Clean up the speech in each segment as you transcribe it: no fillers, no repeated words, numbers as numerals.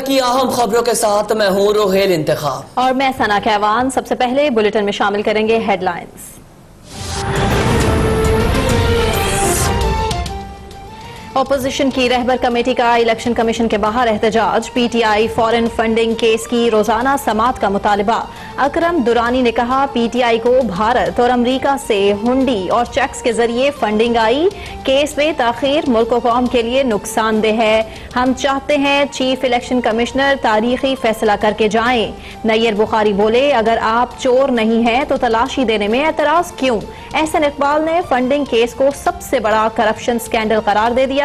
की अहम खबरों के साथ मैं हूँ रोहेल इंतखाब और मैं सना कहवान। सबसे पहले बुलेटिन में शामिल करेंगे हेडलाइंस। ऑपोजिशन की रहबर कमेटी का इलेक्शन कमीशन के बाहर एहतजाज। पीटीआई फॉरेन फंडिंग केस की रोजाना समाअत का मुतालिबा। अकरम दुरानी ने कहा पीटीआई को भारत और अमरीका से हुंडी और चेक्स के जरिए फंडिंग आई। केस में ताखीर मुल्क और कौम के लिए नुकसानदेह है। हम चाहते हैं चीफ इलेक्शन कमिश्नर तारीखी फैसला करके जाएं। नैयर बुखारी बोले अगर आप चोर नहीं हैं तो तलाशी देने में एतराज क्यों। एहसन इकबाल ने फंडिंग केस को सबसे बड़ा करप्शन स्कैंडल करार दे दिया।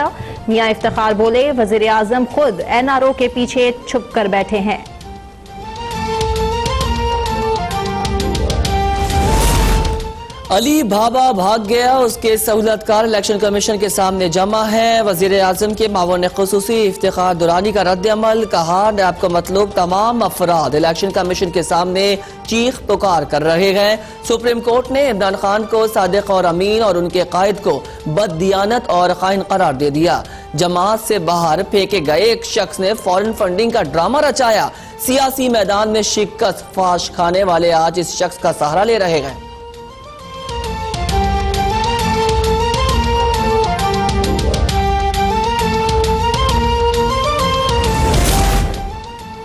मियां इफ्तिखार बोले वजीर आजम खुद एनआरओ के पीछे छुप कर बैठे हैं। अली भाबा भाग गया, उसके सहूलतकार इलेक्शन कमीशन के सामने जमा है। वजीर आजम के मावन खुसूसी इफ्तिखार दुरानी का रद्द अमल। कहा नैब का मतलब तमाम अफराद इलेक्शन कमीशन के सामने चीख पुकार कर रहे हैं। सुप्रीम कोर्ट ने इमरान खान को सादिक और अमीन और उनके कायद को बददियानत और खाइन करार दे दिया। जमात से बाहर फेंके गए एक शख्स ने फॉरेन फंडिंग का ड्रामा रचाया। सियासी मैदान में शिकस्त फाश खाने वाले आज इस शख्स का सहारा ले रहे हैं।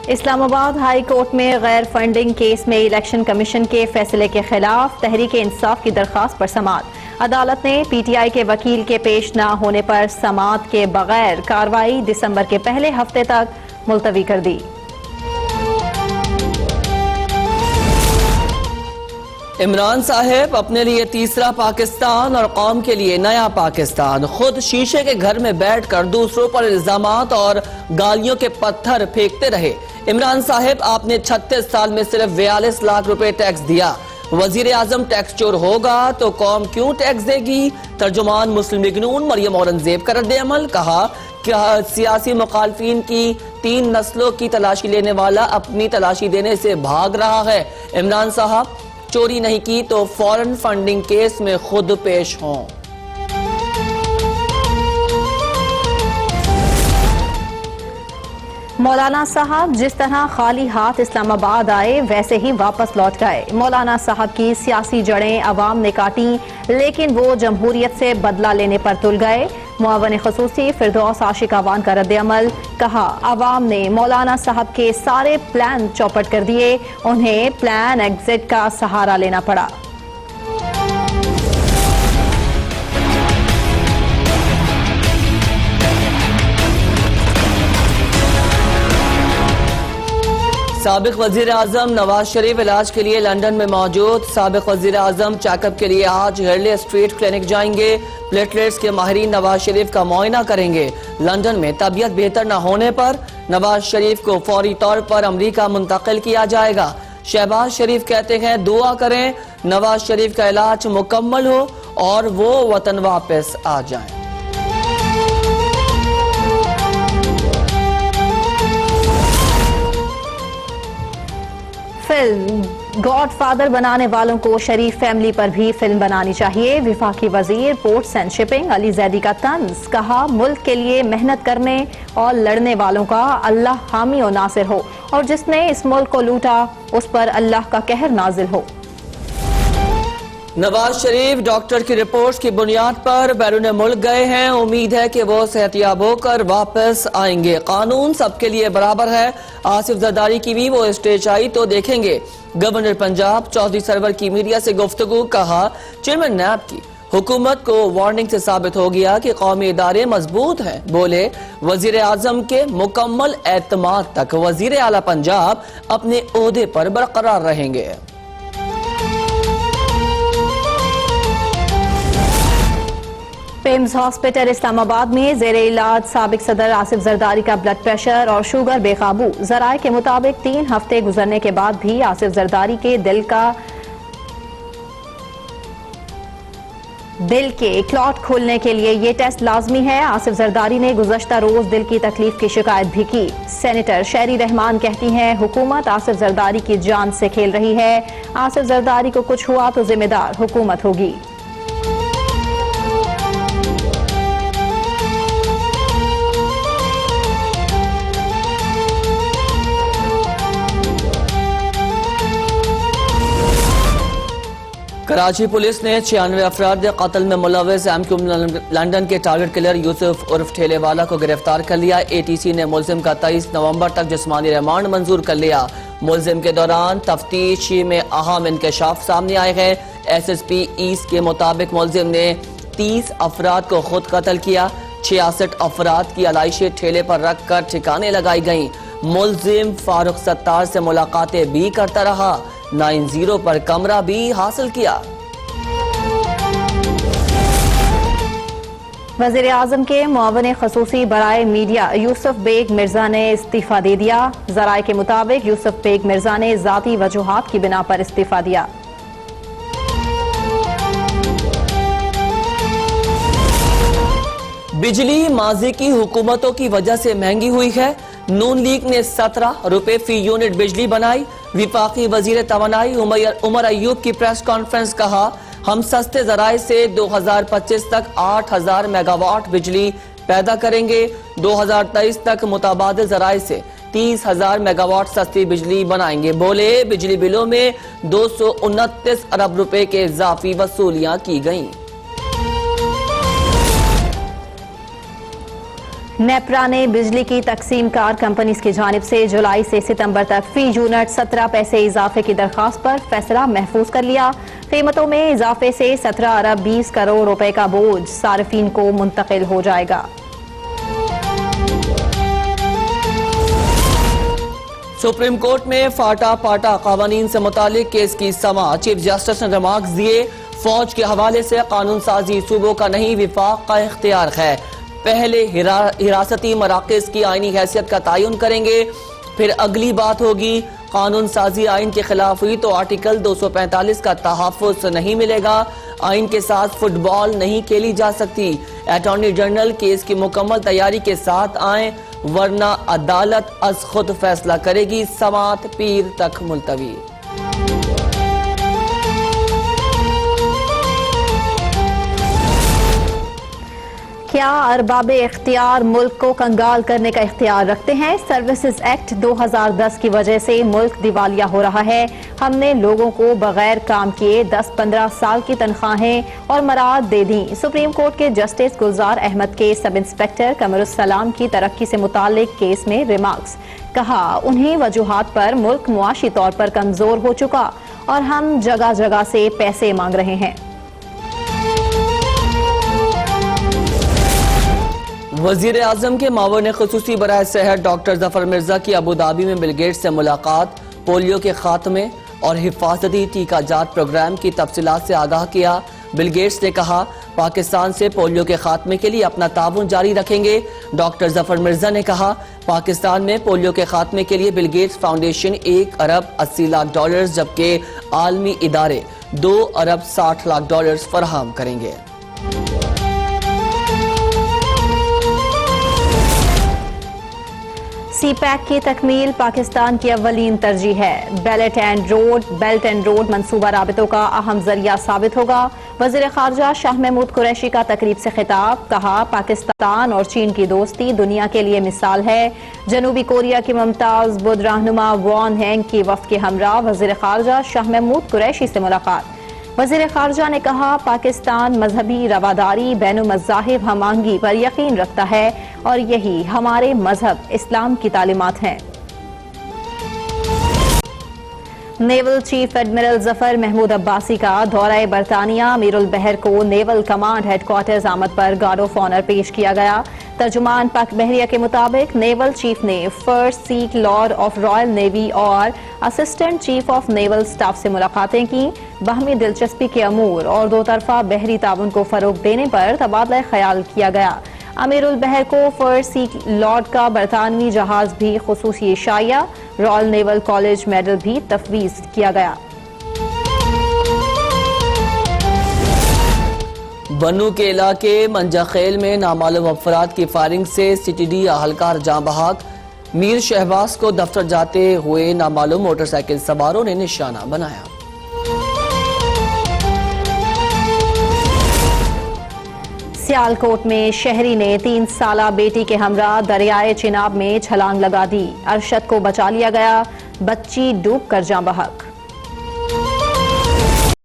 इस्लामाबाद हाई कोर्ट में गैर फंडिंग केस में इलेक्शन कमीशन के फैसले के खिलाफ तहरीक इंसाफ की दरखास्त पर समाअत। अदालत ने पीटीआई के वकील के पेश न होने पर समाअत के बगैर कार्रवाई दिसंबर के पहले हफ्ते तक मुलतवी कर दी। इमरान साहब अपने लिए तीसरा पाकिस्तान और कौम के लिए नया पाकिस्तान। खुद शीशे के घर में बैठकर दूसरों पर इल्जामात और गालियों के पत्थर फेंकते रहे। इमरान साहब आपने 36 साल में सिर्फ 42 लाख रुपए टैक्स दिया। वजीर आजम टैक्स चोर होगा तो कौम क्यों टैक्स देगी। तर्जुमान मुस्लिम लीग नून मरियम औरंगजेब का रद्द अमल। कहा कि सियासी मुखालफिन की 3 नस्लों की तलाशी लेने वाला अपनी तलाशी देने से भाग रहा है। इमरान साहब चोरी नहीं की तो फॉरेन फंडिंग केस में खुद पेश हों। मौलाना साहब जिस तरह खाली हाथ इस्लामाबाद आए वैसे ही वापस लौट गए। मौलाना साहब की सियासी जड़ें अवाम ने काटी लेकिन वो जमहूरियत से बदला लेने पर तुल गए। मुआवन खुसूसी फिरदौस आशिक अवान का रद्द अमल। कहा अवाम ने मौलाना साहब के सारे प्लान चौपट कर दिए। उन्हें प्लान एग्जिट का सहारा लेना पड़ा। साबिक वजीर आजम नवाज शरीफ इलाज के लिए लंदन में मौजूद। साबिक वजीर आजम चेकअप के लिए आज हर्ले स्ट्रीट क्लिनिक जाएंगे। प्लेटलेट्स के माहिरीन नवाज शरीफ का मुआयना करेंगे। लंदन में तबीयत बेहतर न होने पर नवाज शरीफ को फौरी तौर पर अमरीका मुंतकिल किया जाएगा। शहबाज शरीफ कहते हैं दुआ करें नवाज शरीफ का इलाज मुकम्मल हो और वो वतन वापस आ जाएं। फिल्म गॉडफादर बनाने वालों को शरीफ फैमिली पर भी फिल्म बनानी चाहिए। विफाकी वजीर ports and shipping Ali Zaidi का तंज। कहा मुल्क के लिए मेहनत करने और लड़ने वालों का अल्लाह हामी और नासिर हो और जिसने इस मुल्क को लूटा उस पर अल्लाह का कहर नाजिल हो। नवाज शरीफ डॉक्टर की रिपोर्ट की बुनियाद पर बैरून मुल्क गए हैं। उम्मीद है कि वो सेहतियाब होकर वापस आएंगे। कानून सबके लिए बराबर है। आसिफ जरदारी की भी वो स्टेज आई तो देखेंगे। गवर्नर पंजाब चौधरी सरवर की मीडिया से गुफ्तगू। कहा चेयरमैन नैब की हुकूमत को वार्निंग से साबित हो गया कि कौमी इदारे मजबूत हैं। बोले वजीर आजम के मुकम्मल एतमाद तक वजीर आला पंजाब अपने ओहदे पर बरकरार रहेंगे। पेम्स हॉस्पिटल इस्लामाबाद में जेर इलाज साबिक सदर आसिफ जरदारी का ब्लड प्रेशर और शुगर बेकाबू। जराये के मुताबिक 3 हफ्ते गुजरने के बाद भी आसिफ जरदारी के दिल के क्लॉट खोलने के लिए ये टेस्ट लाजमी है। आसिफ जरदारी ने गुज़श्ता रोज दिल की तकलीफ की शिकायत भी की। सेनेटर शहरी रहमान कहती हैं हुकूमत आसिफ जरदारी की जान से खेल रही है। आसिफ जरदारी को कुछ हुआ तो जिम्मेदार हुकूमत होगी। कराची पुलिस ने 96 अफराद के कत्ल में मुलव्वस एमक्यू लंदन के टारगेट किलर यूसुफ उर्फ ठेलेवाला को गिरफ्तार कर लिया। ATC ने मुलजिम का 23 नवंबर तक जिस्मानी रिमांड मंजूर कर लिया। मुलजिम के दौरान तफ्तीश में अहम इंकशाफ सामने आए हैं। SSP ईस्ट के मुताबिक मुलजिम ने 30 अफराद को खुद कत्ल किया। 66 अफराद की अलाइशें ठेले पर रख कर ठिकाने लगाई गईं। मुलजिम फारूक सत्तार से मुलाकातें भी करता रहा। 90 पर कमरा भी हासिल किया। वज़ीर आज़म के मुआवन खसूसी बराए मीडिया यूसुफ बेग मिर्जा ने इस्तीफा दे दिया। ज़राए के मुताबिक यूसुफ बेग मिर्जा ने ज़ाती वजूहात की बिना पर इस्तीफा दिया। बिजली माजी की हुकूमतों की वजह से महंगी हुई है। नून लीग ने 17 रुपए फी यूनिट बिजली बनाई। विफाकी वजीर तवानाई उमर अयूब की प्रेस कॉन्फ्रेंस, कहा हम सस्ते जराए से 2025 तक 8000 मेगावाट बिजली पैदा करेंगे। 2023 तक मुताबादिल जराए से 30,000 मेगावाट सस्ती बिजली बनाएंगे। बोले बिजली बिलों में 229 अरब रुपए के इजाफी वसूलियां की गईं। नेपरा ने बिजली की तकसीम कार कंपनीज की जानिब से जुलाई से सितंबर तक फी यूनिट 17 पैसे इजाफे की दरखास्त पर फैसला महफूज कर लिया। कीमतों में इजाफे से 17 अरब 20 करोड़ रुपए का बोझ सार्फिन को मुंतकिल हो जाएगा। सुप्रीम कोर्ट में फाटा पाटा कानून से मुतालिक केस की समा। चीफ जस्टिस ने रिमार्क्स दिए, फौज के हवाले से कानून साजी सूबों का नहीं विफाक का इख्तियार है। पहले हिरासती मराकज़ की आईनी हैसियत का तयन करेंगे, फिर अगली बात होगी। कानून साजी आइन के खिलाफ हुई तो आर्टिकल 245 का तहफ़्फ़ुज़ नहीं मिलेगा। आइन के साथ फुटबॉल नहीं खेली जा सकती। अटॉर्नी जनरल केस की मुकम्मल तैयारी के साथ आए, वरना अदालत अज खुद फैसला करेगी। समात पीर तक मुलतवी। क्या अरबाबे इख्तियार मुल्क को कंगाल करने का इख्तियार रखते हैं? सर्विसेज एक्ट 2010 की वजह से मुल्क दिवालिया हो रहा है। हमने लोगों को बगैर काम किए 10-15 साल की तनख्वाहें और मराद दे दी। सुप्रीम कोर्ट के जस्टिस गुलजार अहमद के सब इंस्पेक्टर कमरुस्सलाम की तरक्की से मुतालिक केस में रिमार्क्स, कहा उन्हीं वजूहात पर मुल्क मुआशी तौर पर कमजोर हो चुका और हम जगह जगह से पैसे मांग रहे हैं। वजीर आजम के मावन खसूसी बराए सेहत डॉक्टर जफर मिर्जा की अबू धाबी में बिल गेट्स से मुलाकात। पोलियो के खात्मे और हिफाजती टीकाजात प्रोग्राम की तफसीलात से आगाह किया। बिल गेट्स ने कहा पाकिस्तान से पोलियो के खात्मे के लिए अपना ताउन जारी रखेंगे। डॉक्टर जफर मिर्जा ने कहा पाकिस्तान में पोलियो के खात्मे के लिए बिल गेट्स फाउंडेशन 1 अरब 80 लाख डॉलर जबकि आलमी इदारे 2 अरब 60 लाख डॉलर फराहम करेंगे। CPAC की तकमील पाकिस्तान की अव्वलीन तरजीह है। बेल्ट एंड रोड मनसूबा राबितों का अहम जरिया साबित होगा। वज़ीर ख़ारजा शाह महमूद कुरैशी का तकरीब से खिताब, कहा पाकिस्तान और चीन की दोस्ती दुनिया के लिए मिसाल है। जनूबी कोरिया की मुमताज़ बुद्ध रहनुमा वॉन हैंग की वफ़द के हमरा वज़ीर ख़ारजा शाह महमूद कुरैशी से मुलाकात। वज़ीर ख़ारजा ने कहा पाकिस्तान मजहबी रवादारी बैन मज़ाहिब हमांगी पर यकीन रखता है और यही हमारे मजहब इस्लाम की तालीमात हैं। Naval chief admiral Zafar Mahmood Abbasi का दौरा बरतानिया अमीरुल बहर को नेवल कमांड हेडक्वार्टर्स आमद पर गार्ड ऑफ ऑनर पेश किया गया। तर्जुमान पाक बहरिया के मुताबिक नेवल चीफ ने first sea lord of royal navy और assistant chief of naval staff से मुलाकातें की। बाहमी दिलचस्पी के अमूर और दो तरफा बहरी ताउन को फरोग देने पर तबादला ख्याल किया गया। अमीरुल बहर को फर्स्ट सीक लॉर्ड का बरतानवी जहाज भी खुसूसी इशाया, रॉयल नेवल कॉलेज मेडल भी तफवीज किया गया। बनू के इलाके मंजाखेल में नामालूम अफराद की फायरिंग से CTD अहलकार जाँ बहक। मीर शहबाज को दफ्तर जाते हुए नामालूम मोटरसाइकिल सवारों ने निशाना बनाया। सियालकोट में शहरी ने 3 साला बेटी के हमरा दरियाए चिनाब में छलांग लगा दी। अरशद को बचा लिया गया, बच्ची डूब कर जाँ बहक।